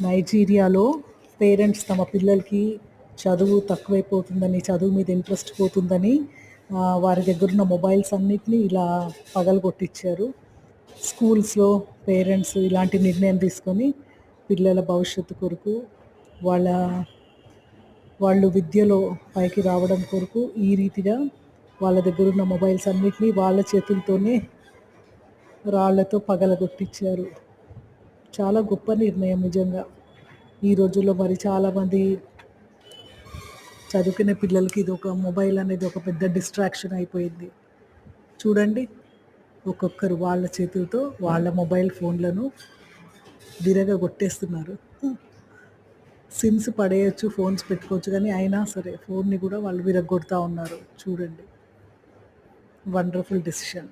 నైజీరియాలో parents తమ పిల్లలకి చదువు తక్కువైపోతుందని, చదువు మీద ఇంట్రెస్ట్ పోతుందని వారి దగ్గరున్న మొబైల్స్ అన్నిటిని ఇలా పగలగొట్టిచ్చారు. స్కూల్స్‌లో పేరెంట్స్ ఇలాంటి నిర్ణయం తీసుకొని పిల్లల భవిష్యత్తు కొరకు, వాళ్ళ వాళ్ళు విద్యలో పైకి రావడం కొరకు ఈ రీతిగా వాళ్ళ దగ్గరున్న మొబైల్స్ అన్నిటిని వాళ్ళ చేతులతోనే రాళ్ళతో పగలగొట్టిచ్చారు. చాలా గొప్ప నిర్ణయం నిజంగా. ఈ రోజుల్లో మరి చాలామంది చదువుకునే పిల్లలకి ఇదొక మొబైల్ అనేది ఒక పెద్ద డిస్ట్రాక్షన్ అయిపోయింది. చూడండి, ఒక్కొక్కరు వాళ్ళ చేతులతో వాళ్ళ మొబైల్ ఫోన్‌లను విరగగొట్టేస్తున్నారు. సిమ్స్ పడేయొచ్చు, ఫోన్స్ పెట్టుకోవచ్చు కానీ అయినా సరే ఫోన్‌ని కూడా వాళ్ళు విరగ్గొడతా ఉన్నారు. చూడండి. Wonderful decision.